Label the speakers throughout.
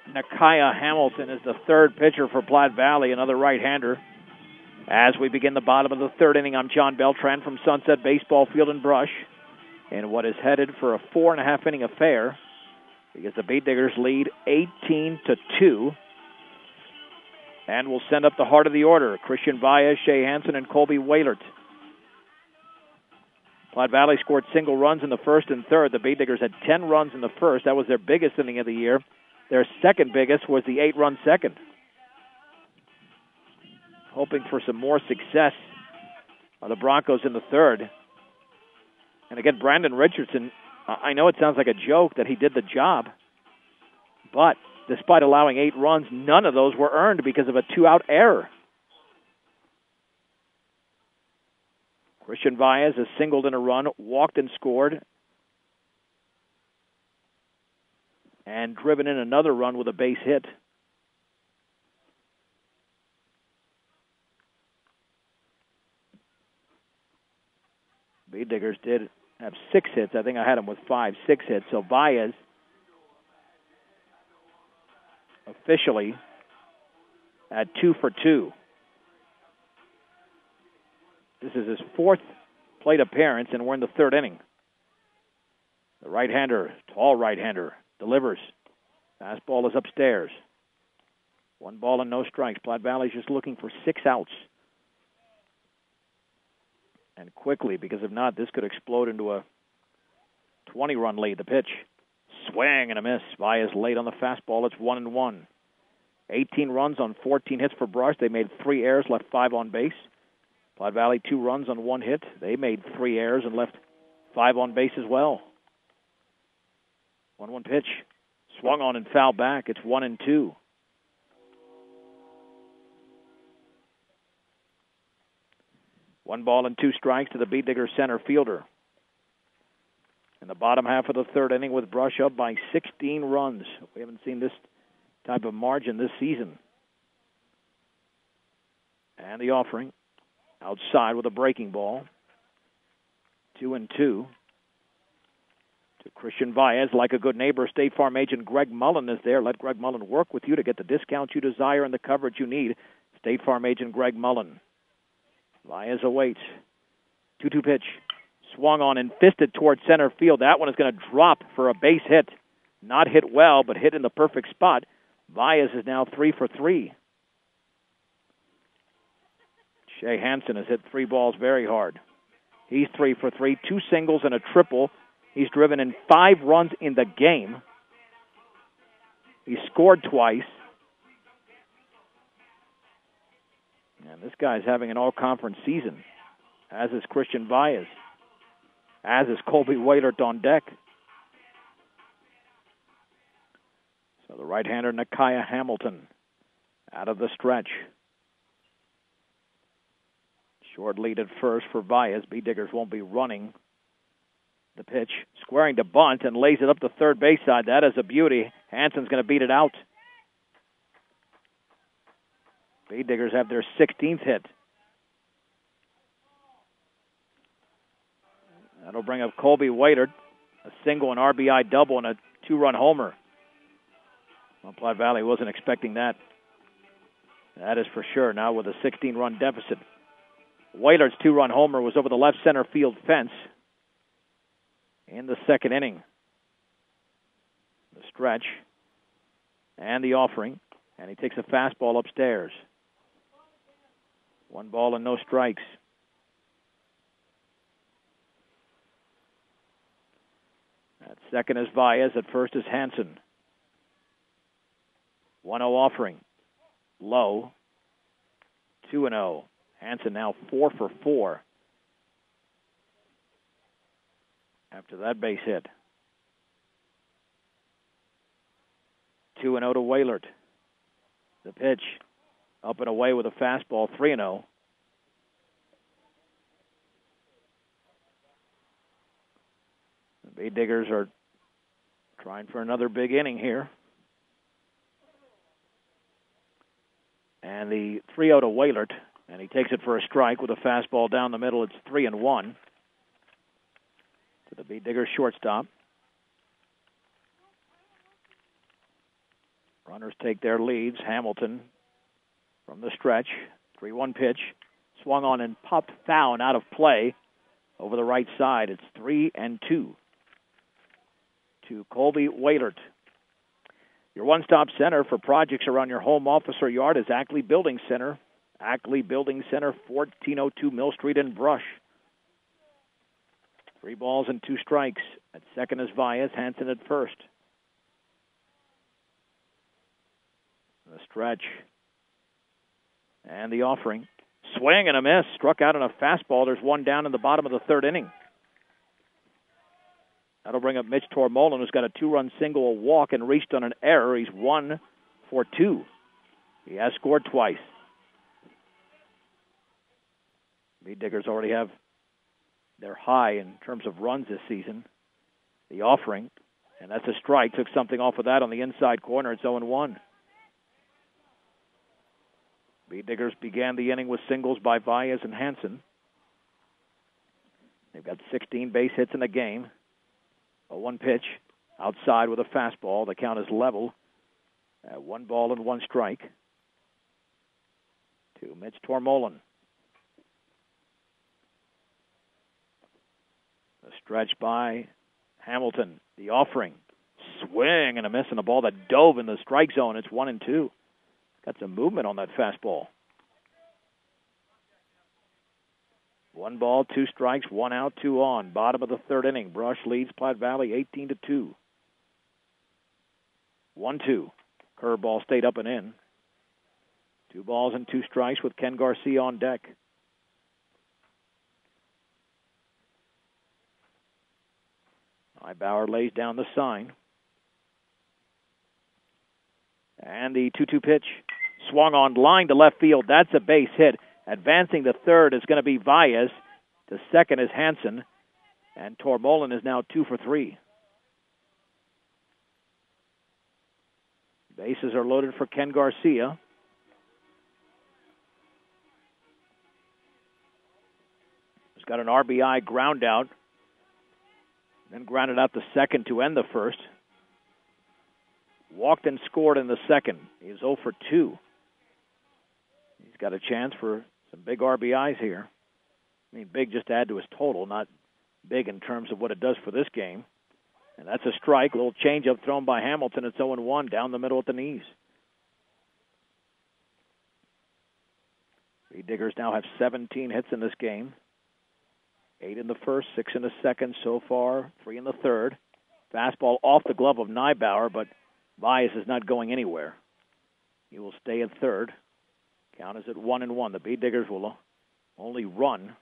Speaker 1: Nakia Hamilton is the third pitcher for Platte Valley, another right-hander. As we begin the bottom of the third inning, I'm John Beltran from Sunset Baseball Field and Brush in what is headed for a 4.5-inning affair because the Beet Diggers lead 18-2. And we'll send up the heart of the order. Christian Baez, Shea Hansen, and Colby Waylert. Platte Valley scored single runs in the first and third. The Beet Diggers had 10 runs in the first. That was their biggest inning of the year. Their second biggest was the 8-run second. Hoping for some more success of the Broncos in the third. And again, Brandon Richardson, I know it sounds like a joke that he did the job, but despite allowing 8 runs, none of those were earned because of a 2-out error. Christian Baez has singled in a run, walked and scored, and driven in another run with a base hit. Beet Diggers did have 6 hits. I think I had him with 6 hits. So Baez officially at 2 for 2. This is his 4th plate appearance, and we're in the third inning. The right-hander, tall right-hander, delivers. Fastball is upstairs. 1 ball and no strikes. Platte Valley's just looking for 6 outs. And quickly, because if not, this could explode into a 20-run lead. The pitch, swing and a miss. Baez late on the fastball. It's 1-1. 18 runs on 14 hits for Brush. They made 3 errors, left 5 on base. Platte Valley 2 runs on 1 hit. They made 3 errors and left 5 on base as well. 1-1 pitch, swung on and fouled back. It's 1-2. One ball and 2 strikes to the Beet Diggers center fielder. In the bottom half of the third inning with Brush up by 16 runs. We haven't seen this type of margin this season. And the offering outside with a breaking ball. 2-2. To Christian Baez, like a good neighbor, State Farm agent Greg Mullen is there. Let Greg Mullen work with you to get the discount you desire and the coverage you need. State Farm agent Greg Mullen. Baez awaits. 2-2 pitch. Swung on and fisted towards center field. That one is going to drop for a base hit. Not hit well, but hit in the perfect spot. Baez is now 3 for 3. Shea Hansen has hit 3 balls very hard. He's 3 for 3. 2 singles and a triple. He's driven in 5 runs in the game. He scored twice. And this guy's having an all-conference season, as is Christian Baez, as is Colby Waylert on deck. So the right-hander, Nakia Hamilton, out of the stretch. Short lead at first for Baez. Beet Diggers won't be running. The pitch, squaring to bunt, and lays it up the third base side. That is a beauty. Hansen's going to beat it out. Beet Diggers have their 16th hit. That'll bring up Colby Waylert, a single, an RBI double, and a 2-run homer. Well, Platte Valley wasn't expecting that. That is for sure, now with a 16-run deficit. Wayler's 2-run homer was over the left center field fence in the second inning. The stretch and the offering, and he takes a fastball upstairs. 1 ball and no strikes. At second is Baez. At first is Hansen. 1-0 offering. Low. 2-0. Hansen now 4 for 4 after that base hit. 2-0 to Waylert. The pitch. Up and away with a fastball, 3-0. The Beet Diggers are trying for another big inning here. And the 3-0 to Waylert, and he takes it for a strike with a fastball down the middle. It's 3-1 to the Beet Diggers shortstop. Runners take their leads. Hamilton from the stretch. 3-1 pitch. Swung on and popped foul and out of play over the right side. It's 3-2 to Colby Waitert. Your one-stop center for projects around your home, office, or yard is Ackley Building Center. Ackley Building Center, 1402 Mill Street in Brush. 3 balls and 2 strikes. At second is Valles, Hansen at first. The stretch. And the offering. Swing and a miss. Struck out on a fastball. There's one down in the bottom of the 3rd inning. That'll bring up Mitch Tormolen, who's got a 2-run single, a walk, and reached on an error. He's 1 for 2. He has scored twice. Mead Diggers already have their high in terms of runs this season. The offering, and that's a strike. Took something off of that on the inside corner. It's 0-1. Mead Diggers began the inning with singles by Valles and Hansen. They've got 16 base hits in the game. A 1 pitch outside with a fastball. The count is level at 1 ball and 1 strike to Mitch Tormolen. The stretch by Hamilton. The offering. Swing and a miss on the ball that dove in the strike zone. It's 1-2. Got some movement on that fastball. 1 ball, 2 strikes, 1 out, 2 on. Bottom of the 3rd inning. Brush leads Platte Valley 18-2. 1-2. Curveball stayed up and in. 2 balls and 2 strikes with Ken Garcia on deck. Bauer lays down the sign. And the 2-2 pitch. Swung on line to left field. That's a base hit. Advancing to third is going to be Valles. To second is Hansen. And Tormolen is now 2 for 3. Bases are loaded for Ken Garcia. He's got an RBI ground out. Then grounded out the second to end the first. Walked and scored in the second. He's 0 for 2. He's got a chance for some big RBIs here. I mean, big just to add to his total, not big in terms of what it does for this game. And that's a strike. A little changeup thrown by Hamilton. It's 0-1 down the middle at the knees. The Diggers now have 17 hits in this game. 8 in the first, 6 in the second so far, 3 in the third. Fastball off the glove of Nybauer, but Valles is not going anywhere. He will stay at third. Count is at 1-1. The Bee Diggers will only run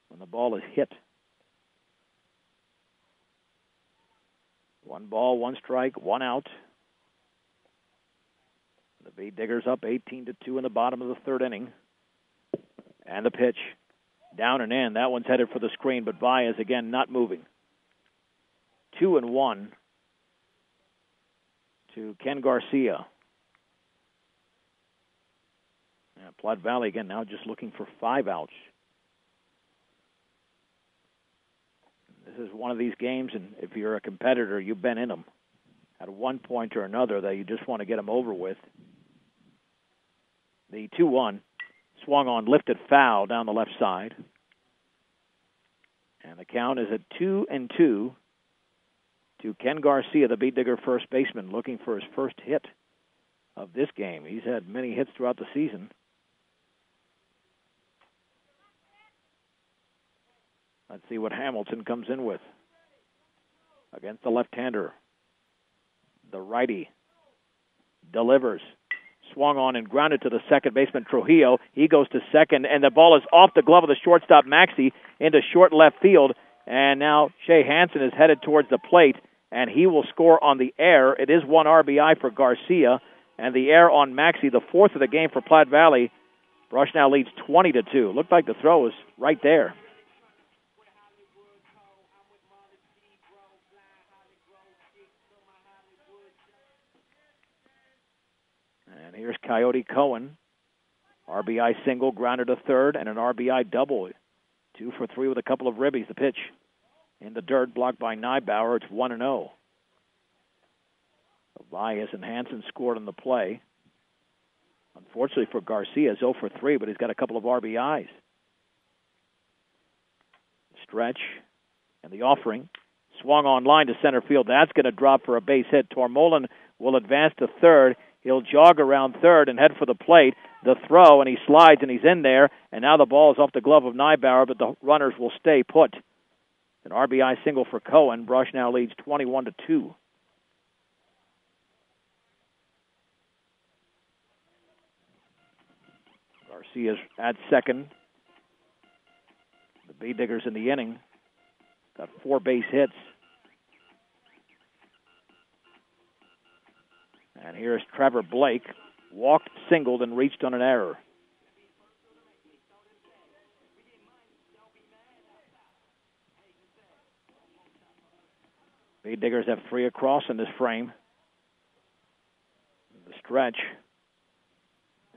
Speaker 1: when the ball is hit. 1 ball, 1 strike, 1 out. The Bee Diggers up 18-2 in the bottom of the 3rd inning. And the pitch. Down and in. That one's headed for the screen, but Valles again not moving. 2-1 to Ken Garcia. Platte Valley again now just looking for 5 outs. This is one of these games, and if you're a competitor, you've been in them at one point or another that you just want to get them over with. The 2-1 swung on, lifted foul down the left side. And the count is at 2-2 to Ken Garcia, the Beat Digger first baseman, looking for his first hit of this game. He's had many hits throughout the season. Let's see what Hamilton comes in with against the left-hander. The righty delivers. Swung on and grounded to the second baseman, Trujillo. He goes to second, and the ball is off the glove of the shortstop, Maxey, into short left field. And now Shea Hansen is headed towards the plate, and he will score on the air. It is 1 RBI for Garcia, and the air on Maxey, the 4th of the game for Platte Valley. Brush now leads 20-2. Looked like the throw was right there. And here's Coyote Cohen. RBI single, grounded to third, and an RBI double. 2 for 3 with a couple of ribbies. The pitch in the dirt, blocked by Nybauer. It's 1-0. Elias and Hansen scored on the play. Unfortunately for Garcia, 0 for 3, but he's got a couple of RBIs. Stretch and the offering. Swung on line to center field. That's going to drop for a base hit. Tormolen will advance to third. He'll jog around third and head for the plate. The throw, and he slides, and he's in there. And now the ball is off the glove of Nybauer, but the runners will stay put. An RBI single for Cohen. Brush now leads 21-2. Garcia's at second. The Bay Diggers in the inning got 4 base hits. And here's Trevor Blake. Walked, singled, and reached on an error. Bay Diggers have 3 across in this frame. The stretch.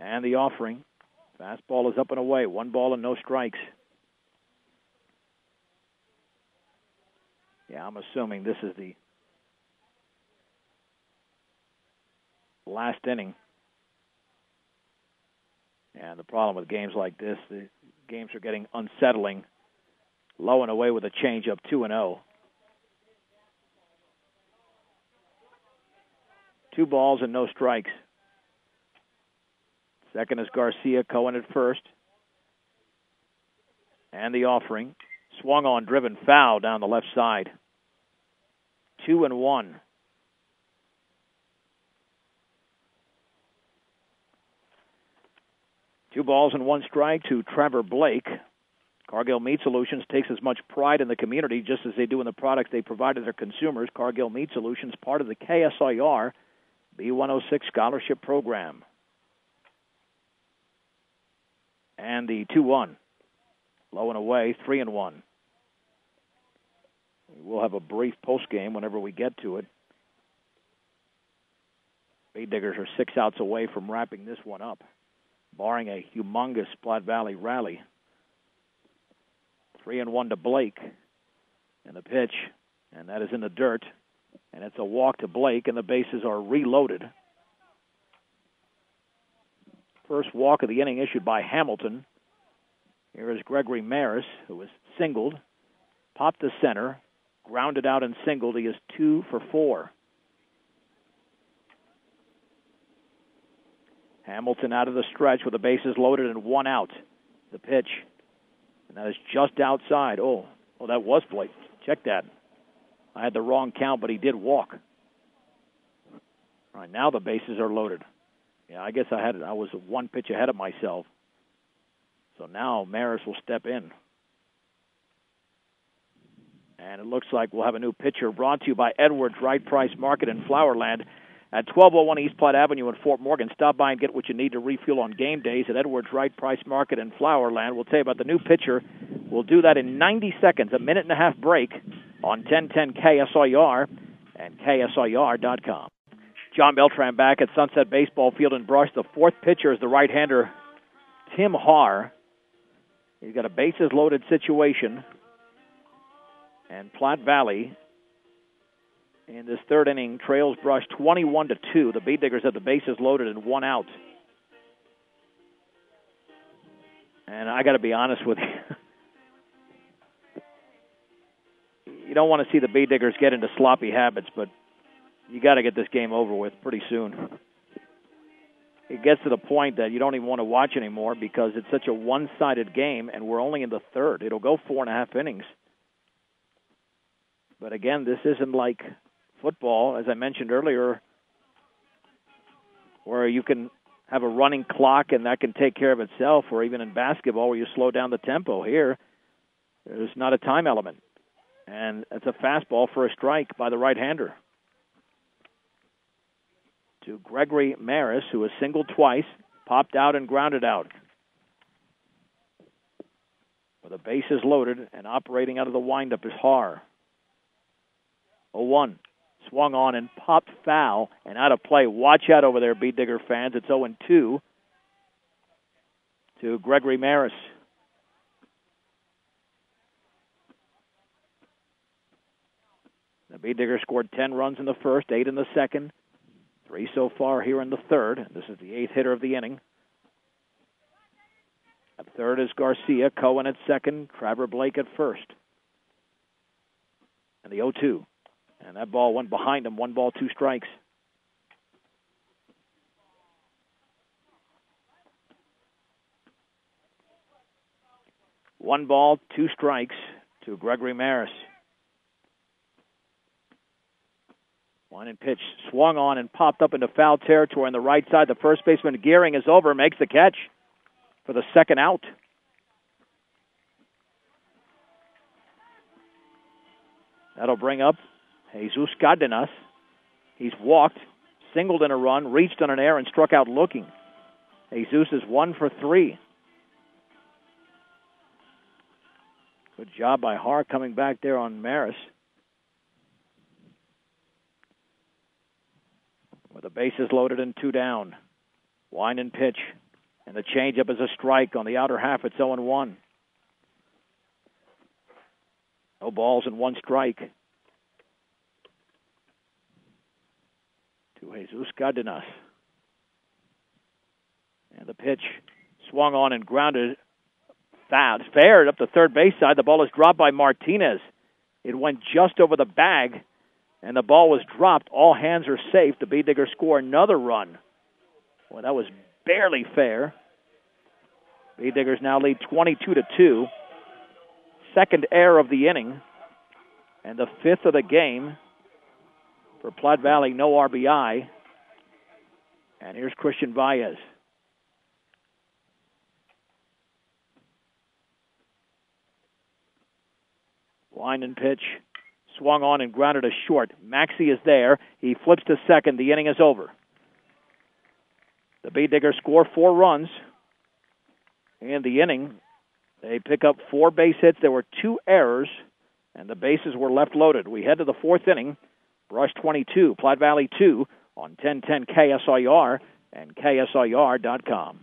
Speaker 1: And the offering. Fastball is up and away. 1 ball and no strikes. Yeah, I'm assuming this is the last inning. And the problem with games like this, the games are getting unsettling. Low and away with a changeup, 2-0. 2 balls and no strikes. Second is Garcia, Cohen at first. And the offering. Swung on, driven foul down the left side. 2-1. Two balls and 1 strike to Trevor Blake. Cargill Meat Solutions takes as much pride in the community just as they do in the products they provide to their consumers. Cargill Meat Solutions, part of the KSIR B106 Scholarship Program. And the 2-1. Low and away, 3-1. We'll have a brief postgame whenever we get to it. Bay Diggers are 6 outs away from wrapping this one up, barring a humongous Platte Valley rally. 3-1 to Blake. And the pitch, and that is in the dirt. And it's a walk to Blake, and the bases are reloaded. First walk of the inning issued by Hamilton. Here is Gregory Maris, who was singled, popped to center, grounded out and singled. He is 2 for 4. Hamilton out of the stretch with the bases loaded and 1 out. The pitch, and that is just outside. Oh, that was Blake. Check that. I had the wrong count, but he did walk. All right, now the bases are loaded. Yeah, I guess I was 1 pitch ahead of myself. So now Maris will step in. And it looks like we'll have a new pitcher brought to you by Edwards Right Price Market in Flowerland at 1201 East Platte Avenue in Fort Morgan. Stop by and get what you need to refuel on game days at Edwards Right Price Market in Flowerland. We'll tell you about the new pitcher. We'll do that in 90 seconds, a minute-and-a-half break on 1010 KSIR and KSIR.com. John Beltran back at Sunset Baseball Field in Brush. The 4th pitcher is the right-hander, Tim Haar. He's got a bases-loaded situation. And Platte Valley, in this 3rd inning, trails Brush 21-2. The Bay Diggers have the bases loaded and 1 out. And I got to be honest with you. You don't want to see the Bay Diggers get into sloppy habits, but you got to get this game over with pretty soon. It gets to the point that you don't even want to watch anymore because it's such a one-sided game, and we're only in the 3rd. It'll go 4.5 innings. But again, this isn't like football, as I mentioned earlier, where you can have a running clock and that can take care of itself, or even in basketball where you slow down the tempo. Here, there's not a time element. And it's a fastball for a strike by the right-hander. To Gregory Maris, who has singled twice, popped out and grounded out. With the bases loaded and operating out of the windup is Haar. 0-1. Swung on and popped foul and out of play. Watch out over there, Bee Digger fans. It's 0-2 to Gregory Maris. The Bee Digger scored 10 runs in the first, 8 in the second. 3 so far here in the third. This is the 8th hitter of the inning. At third is Garcia, Cohen at second, Trevor Blake at first. And the 0-2. And that ball went behind him. 1 ball, 2 strikes. One ball, 2 strikes to Gregory Maris. Line and pitch swung on and popped up into foul territory on the right side. The first baseman, Gearing, is over, makes the catch for the second out. That'll bring up Jesus Cardenas. He's walked, singled in a run, reached on an error, and struck out looking. Jesus is 1 for 3. Good job by Hart coming back there on Maris. With the bases loaded and 2 down. Wind and pitch. And the changeup is a strike on the outer half. It's 0-1. No balls and 1 strike. To Jesus Cardenas. And the pitch swung on and grounded. Fair up the third base side. The ball is dropped by Martinez. It went just over the bag, and the ball was dropped. All hands are safe. The Bee Diggers score another run. Well, that was barely fair. Bee Diggers now lead 22-2. Second error of the inning, and the 5th of the game for Platte Valley. No RBI. And here's Christian Baez. Line and pitch. Swung on and grounded a short. Maxey is there. He flips to second. The inning is over. The Bee Diggers score 4 runs. In the inning, they pick up 4 base hits. There were 2 errors, and the bases were left loaded. We head to the 4th inning. Brush 22, Platte Valley 2 on 1010 KSIR and KSIR.com.